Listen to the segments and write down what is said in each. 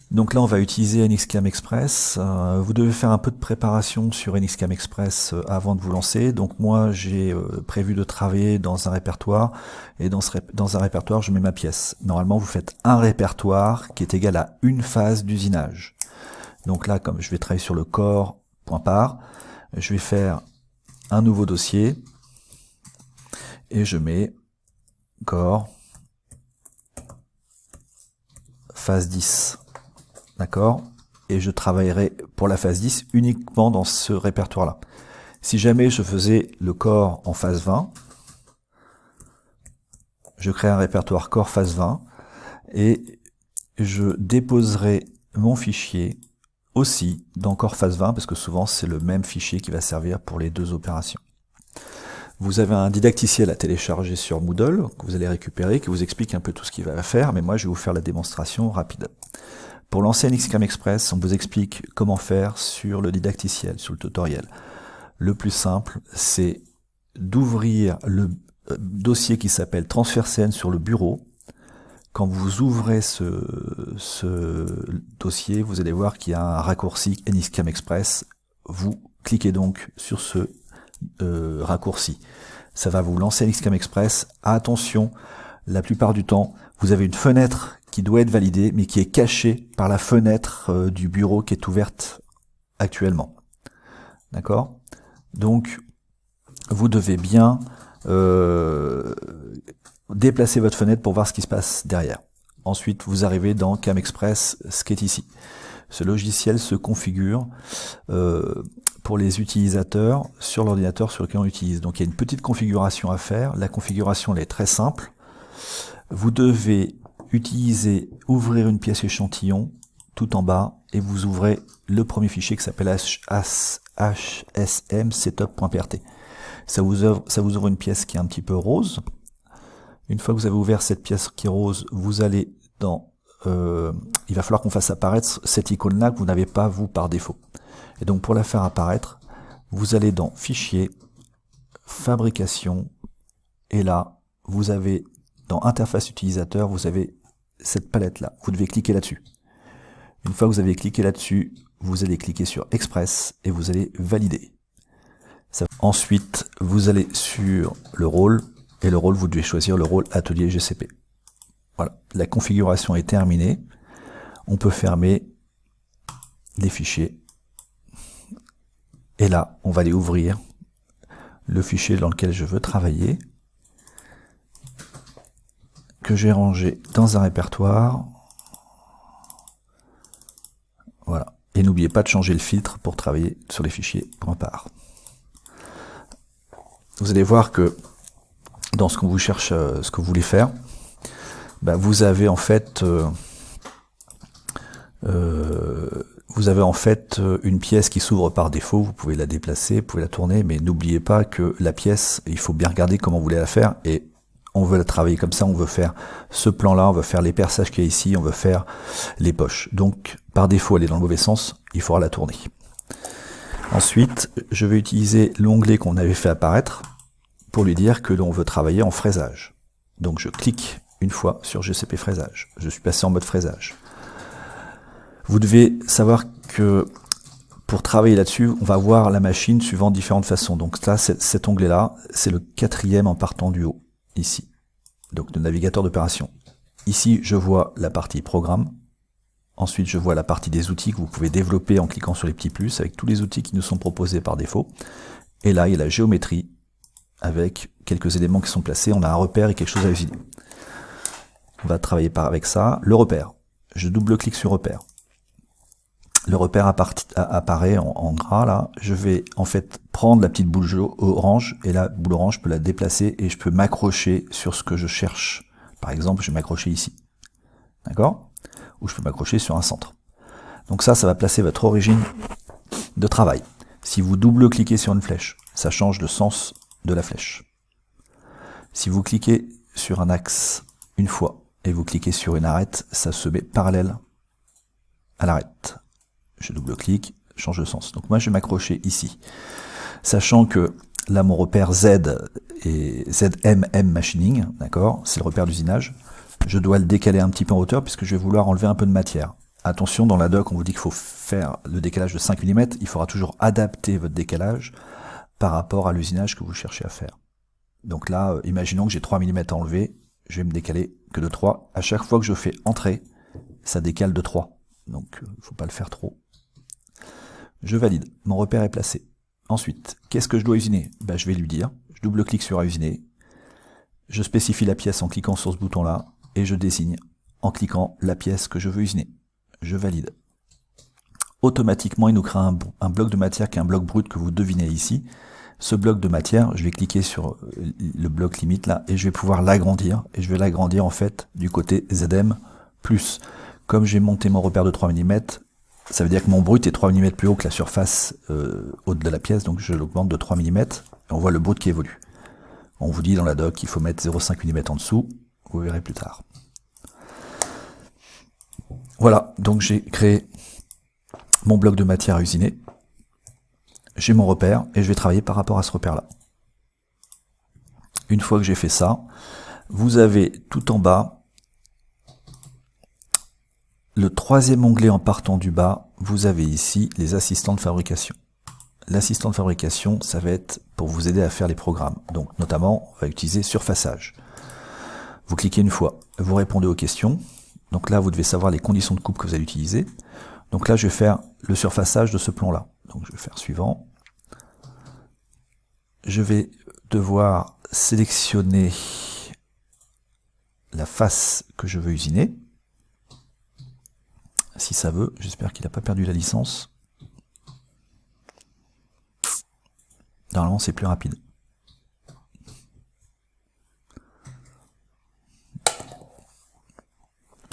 Donc là, on va utiliser NXCAM Express. Vous devez faire un peu de préparation sur NXCAM Express avant de vous lancer. Donc moi, j'ai prévu de travailler dans un répertoire. Et dans un répertoire, je mets ma pièce. Normalement, vous faites un répertoire qui est égal à une phase d'usinage. Donc là, comme je vais travailler sur le corps, point part, je vais faire un nouveau dossier. Et je mets corps, phase 10. D'accord? Et je travaillerai pour la phase 10 uniquement dans ce répertoire-là. Si jamais je faisais le corps en phase 20, je crée un répertoire corps phase 20 et je déposerai mon fichier aussi dans corps phase 20 parce que souvent c'est le même fichier qui va servir pour les deux opérations. Vous avez un didacticiel à télécharger sur Moodle que vous allez récupérer, qui vous explique un peu tout ce qu'il va faire, mais moi je vais vous faire la démonstration rapide. Pour lancer NXCAM Express, on vous explique comment faire sur le didacticiel, sur le tutoriel. Le plus simple, c'est d'ouvrir le dossier qui s'appelle Transfert CN sur le bureau. Quand vous ouvrez ce dossier, vous allez voir qu'il y a un raccourci NXCAM Express. Vous cliquez donc sur ce raccourci. Ça va vous lancer NXCAM Express. Attention, la plupart du temps, vous avez une fenêtre qui doit être validée, mais qui est cachée par la fenêtre du bureau qui est ouverte actuellement. D'accord? Donc, vous devez bien déplacer votre fenêtre pour voir ce qui se passe derrière. Ensuite, vous arrivez dans CAM Express, ce qui est ici. Ce logiciel se configure pour les utilisateurs sur l'ordinateur sur lequel on l'utilise. Donc il y a une petite configuration à faire. La configuration elle est très simple. Vous devez ouvrir une pièce échantillon tout en bas et vous ouvrez le premier fichier qui s'appelle hsmsetup.prt. Ça vous ouvre une pièce qui est un petit peu rose. Une fois que vous avez ouvert cette pièce qui est rose, vous allez dans il va falloir qu'on fasse apparaître cette icône-là que vous n'avez pas, vous, par défaut. Et donc, pour la faire apparaître, vous allez dans Fichier, Fabrication, et là, vous avez, dans Interface utilisateur, vous avez cette palette-là. Vous devez cliquer là-dessus. Une fois que vous avez cliqué là-dessus, vous allez cliquer sur Express, et vous allez valider. Ensuite, vous allez sur le rôle, et le rôle, vous devez choisir le rôle Atelier GCP. Voilà, la configuration est terminée. On peut fermer les fichiers. Et là, on va aller ouvrir le fichier dans lequel je veux travailler, que j'ai rangé dans un répertoire. Voilà. Et n'oubliez pas de changer le filtre pour travailler sur les fichiers .par. Vous allez voir que dans ce qu'on vous cherche, ce que vous voulez faire, vous avez en fait une pièce qui s'ouvre par défaut. Vous pouvez la déplacer, vous pouvez la tourner, mais n'oubliez pas que la pièce, il faut bien regarder comment vous voulez la faire, et on veut la travailler comme ça, on veut faire ce plan-là, on veut faire les perçages qu'il y a ici, on veut faire les poches. Donc, par défaut, elle est dans le mauvais sens, il faudra la tourner. Ensuite, je vais utiliser l'onglet qu'on avait fait apparaître pour lui dire que l'on veut travailler en fraisage. Donc, je clique une fois sur GCP fraisage. Je suis passé en mode fraisage. Vous devez savoir que pour travailler là-dessus, on va voir la machine suivant différentes façons. Donc là, cet onglet-là, c'est le 4e en partant du haut, ici. Donc le navigateur d'opération. Ici, je vois la partie programme. Ensuite, je vois la partie des outils que vous pouvez développer en cliquant sur les petits plus, avec tous les outils qui nous sont proposés par défaut. Et là, il y a la géométrie, avec quelques éléments qui sont placés. On a un repère et quelque chose à usiner. On va travailler avec ça. Le repère. Je double-clique sur repère. Le repère apparaît en gras là. Je vais en fait prendre la petite boule orange, et la boule orange, je peux la déplacer et je peux m'accrocher sur ce que je cherche. Par exemple, je vais m'accrocher ici. D'accord? Ou je peux m'accrocher sur un centre. Donc ça va placer votre origine de travail. Si vous double-cliquez sur une flèche, ça change le sens de la flèche. Si vous cliquez sur un axe une fois, et vous cliquez sur une arête, ça se met parallèle à l'arête. Je double-clique, change de sens. Donc moi je vais m'accrocher ici. Sachant que là mon repère Z est ZMM Machining, d'accord, c'est le repère d'usinage. Je dois le décaler un petit peu en hauteur puisque je vais vouloir enlever un peu de matière. Attention, dans la doc, on vous dit qu'il faut faire le décalage de 5 mm, il faudra toujours adapter votre décalage par rapport à l'usinage que vous cherchez à faire. Donc là, imaginons que j'ai 3 mm à enlever, je vais me décaler que de 3. À chaque fois que je fais entrer, ça décale de 3. Donc, il ne faut pas le faire trop. Je valide, mon repère est placé. Ensuite, qu'est-ce que je dois usiner? Je vais lui dire, je double-clique sur à usiner, je spécifie la pièce en cliquant sur ce bouton-là, et je désigne en cliquant la pièce que je veux usiner. Je valide. Automatiquement, il nous crée un bloc de matière qui est un bloc brut que vous devinez ici. Ce bloc de matière, je vais cliquer sur le bloc limite là, et je vais pouvoir l'agrandir, et je vais l'agrandir en fait du côté ZM+. Comme j'ai monté mon repère de 3 mm, ça veut dire que mon brut est 3 mm plus haut que la surface haute de la pièce, donc je l'augmente de 3 mm, et on voit le brut qui évolue. On vous dit dans la doc qu'il faut mettre 0,5 mm en dessous, vous verrez plus tard. Voilà, donc j'ai créé mon bloc de matière à usiner, j'ai mon repère, et je vais travailler par rapport à ce repère-là. Une fois que j'ai fait ça, vous avez tout en bas, le troisième onglet en partant du bas, vous avez ici les assistants de fabrication. L'assistant de fabrication, ça va être pour vous aider à faire les programmes. Donc notamment, on va utiliser surfaçage. Vous cliquez une fois, vous répondez aux questions. Donc là, vous devez savoir les conditions de coupe que vous allez utiliser. Donc là, je vais faire le surfaçage de ce plan-là. Donc je vais faire suivant. Je vais devoir sélectionner la face que je veux usiner. Si ça veut, j'espère qu'il n'a pas perdu la licence. Normalement, c'est plus rapide.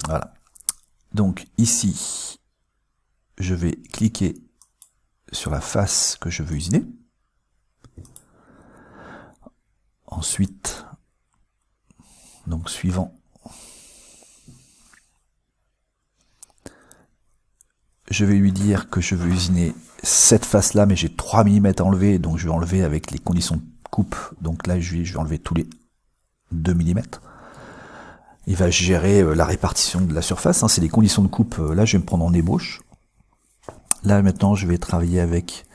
Voilà. Donc ici, je vais cliquer sur la face que je veux usiner. Ensuite, donc suivant, je vais lui dire que je veux usiner cette face-là, mais j'ai 3 mm à enlever, donc je vais enlever avec les conditions de coupe. Donc là, je vais enlever tous les 2 mm. Il va gérer la répartition de la surface, hein, c'est les conditions de coupe. Là, je vais me prendre en ébauche. Là, maintenant, je vais travailler avec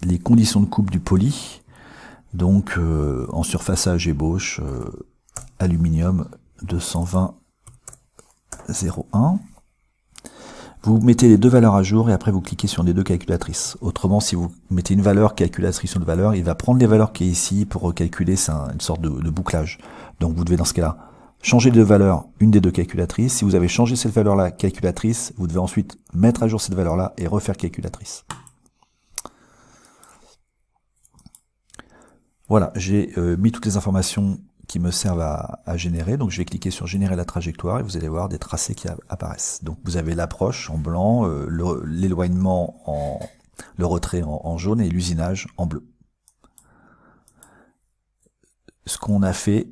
les conditions de coupe du poly. Donc, en surfaçage ébauche, aluminium 220 01. Vous mettez les deux valeurs à jour et après vous cliquez sur les deux calculatrices. Autrement, si vous mettez une valeur calculatrice sur une valeur, il va prendre les valeurs qui est ici pour recalculer, c'est une sorte de bouclage. Donc vous devez dans ce cas-là changer de valeur une des deux calculatrices. Si vous avez changé cette valeur-là calculatrice, vous devez ensuite mettre à jour cette valeur-là et refaire calculatrice. Voilà, j'ai mis toutes les informations qui me servent à générer. Donc je vais cliquer sur générer la trajectoire et vous allez voir des tracés qui apparaissent. Donc vous avez l'approche en blanc, l'éloignement le retrait en jaune et l'usinage en bleu. Ce qu'on a fait,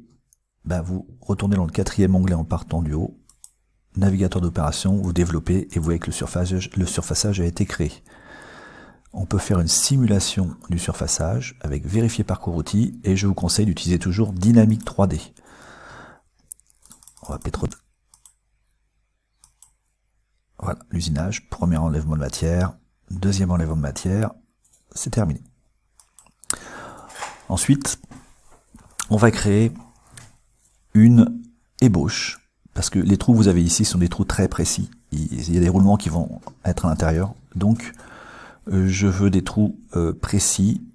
vous retournez dans le quatrième onglet en partant du haut, navigateur d'opération, vous développez et vous voyez que le surfaçage a été créé. On peut faire une simulation du surfaçage avec vérifier parcours outil et je vous conseille d'utiliser toujours Dynamic 3D. On va pétro. Voilà, l'usinage, premier enlèvement de matière, deuxième enlèvement de matière, c'est terminé. Ensuite, on va créer une ébauche, parce que les trous que vous avez ici sont des trous très précis. Il y a des roulements qui vont être à l'intérieur, donc je veux des trous précis,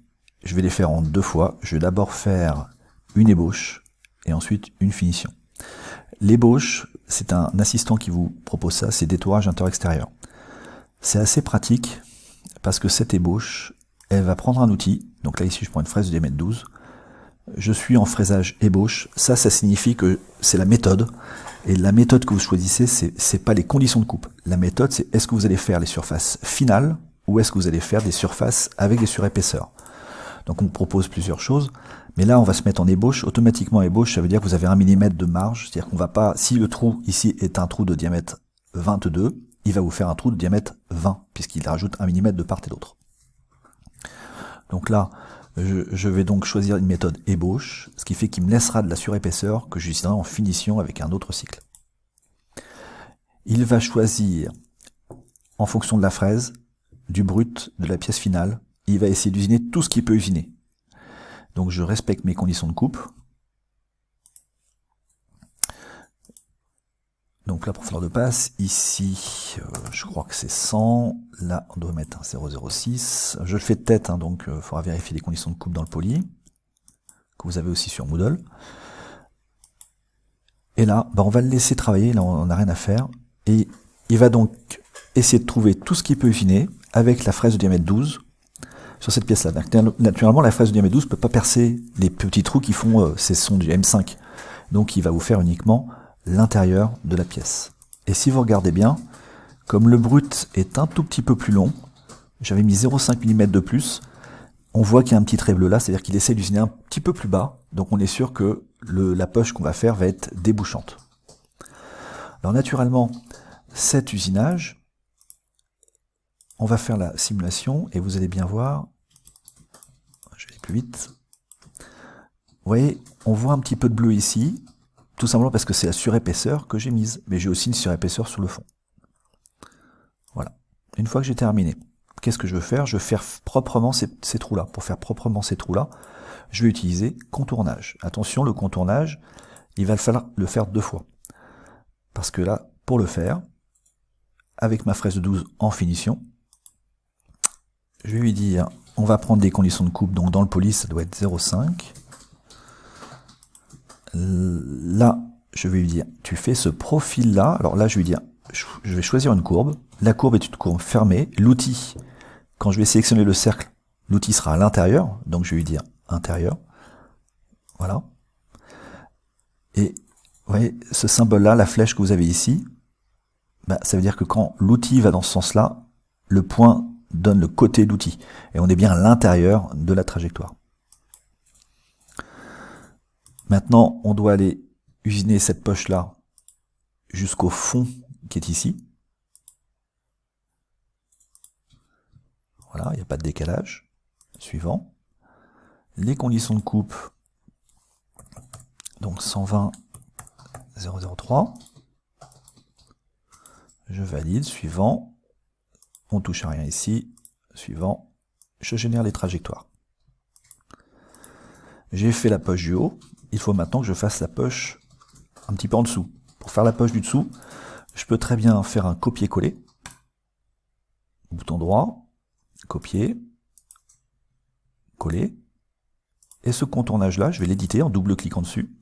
je vais les faire en deux fois. Je vais d'abord faire une ébauche et ensuite une finition. L'ébauche, c'est un assistant qui vous propose ça, c'est détourage intérieur-extérieur. C'est assez pratique parce que cette ébauche, elle va prendre un outil. Donc là ici je prends une fraise de diamètre 12. Je suis en fraisage ébauche. Ça signifie que c'est la méthode. Et la méthode que vous choisissez, c'est pas les conditions de coupe. La méthode, c'est est-ce que vous allez faire les surfaces finales ou est-ce que vous allez faire des surfaces avec des surépaisseurs. Donc on vous propose plusieurs choses, mais là on va se mettre en ébauche. Automatiquement ébauche, ça veut dire que vous avez 1 mm de marge, c'est-à-dire qu'on va pas, si le trou ici est un trou de diamètre 22, il va vous faire un trou de diamètre 20, puisqu'il rajoute 1 mm de part et d'autre. Donc là, je vais donc choisir une méthode ébauche, ce qui fait qu'il me laissera de la surépaisseur que j'utiliserai en finition avec un autre cycle. Il va choisir en fonction de la fraise, du brut, de la pièce finale. Il va essayer d'usiner tout ce qu'il peut usiner. Donc je respecte mes conditions de coupe. Donc la profondeur de passe, ici, je crois que c'est 100. Là, on doit mettre un 0,06. Je le fais de tête, hein, donc il faudra vérifier les conditions de coupe dans le poly, que vous avez aussi sur Moodle. Et là, on va le laisser travailler, là on n'a rien à faire. Et il va donc essayer de trouver tout ce qu'il peut usiner avec la fraise de diamètre 12 sur cette pièce-là. Naturellement, la fraise de diamètre 12 ne peut pas percer les petits trous qui font ces sons du M5. Donc il va vous faire uniquement l'intérieur de la pièce. Et si vous regardez bien, comme le brut est un tout petit peu plus long, j'avais mis 0,5 mm de plus, on voit qu'il y a un petit trait bleu là, c'est-à-dire qu'il essaie d'usiner un petit peu plus bas, donc on est sûr que la poche qu'on va faire va être débouchante. Alors naturellement, cet usinage, on va faire la simulation et vous allez bien voir, je vais aller plus vite, vous voyez, on voit un petit peu de bleu ici, tout simplement parce que c'est la surépaisseur que j'ai mise, mais j'ai aussi une surépaisseur sur le fond. Voilà. Une fois que j'ai terminé, qu'est-ce que je veux faire? Je veux faire proprement ces trous-là. Pour faire proprement ces trous-là, je vais utiliser contournage. Attention, le contournage, il va falloir le faire 2 fois. Parce que là, pour le faire, avec ma fraise de 12 en finition, je vais lui dire, on va prendre des conditions de coupe, donc dans le poly, ça doit être 0,5. Là, je vais lui dire, tu fais ce profil-là. Alors là, je vais lui dire, je vais choisir une courbe. La courbe est une courbe fermée. L'outil, quand je vais sélectionner le cercle, l'outil sera à l'intérieur. Donc je vais lui dire intérieur. Voilà. Et vous voyez, ce symbole-là, la flèche que vous avez ici, ça veut dire que quand l'outil va dans ce sens-là, le point donne le côté d'outil. Et on est bien à l'intérieur de la trajectoire. Maintenant, on doit aller usiner cette poche-là jusqu'au fond qui est ici. Voilà, il n'y a pas de décalage. Suivant. Les conditions de coupe. Donc 120, 003. Je valide. Suivant. On touche à rien ici. Suivant. Je génère les trajectoires. J'ai fait la poche du haut. Il faut maintenant que je fasse la poche un petit peu en dessous. Pour faire la poche du dessous, je peux très bien faire un copier-coller. Bouton droit, copier, coller. Et ce contournage-là, je vais l'éditer en double-cliquant dessus.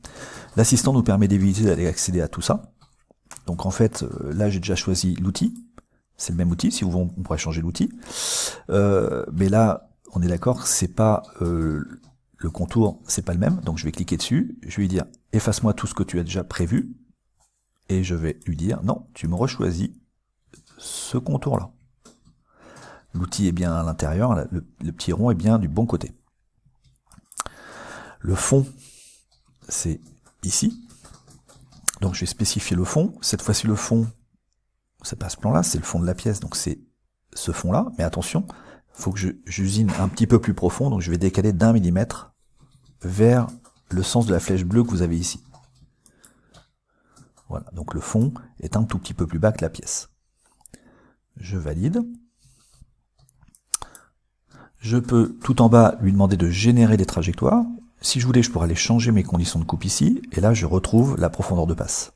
L'assistant nous permet d'éviter d'aller accéder à tout ça. Donc en fait, là j'ai déjà choisi l'outil. C'est le même outil, si vous voulez, on pourrait changer l'outil. Mais là, on est d'accord, c'est pas... le contour, c'est pas le même, donc je vais cliquer dessus, je vais lui dire efface-moi tout ce que tu as déjà prévu, et je vais lui dire non, tu me rechoisis ce contour-là. L'outil est bien à l'intérieur, le petit rond est bien du bon côté. Le fond, c'est ici, donc je vais spécifier le fond. Cette fois-ci, le fond, c'est pas ce plan-là, c'est le fond de la pièce, donc c'est ce fond-là, mais attention, il faut que j'usine un petit peu plus profond, donc je vais décaler d'1 millimètre vers le sens de la flèche bleue que vous avez ici. Voilà, donc le fond est un tout petit peu plus bas que la pièce. Je valide. Je peux tout en bas lui demander de générer des trajectoires. Si je voulais, je pourrais aller changer mes conditions de coupe ici, et là je retrouve la profondeur de passe.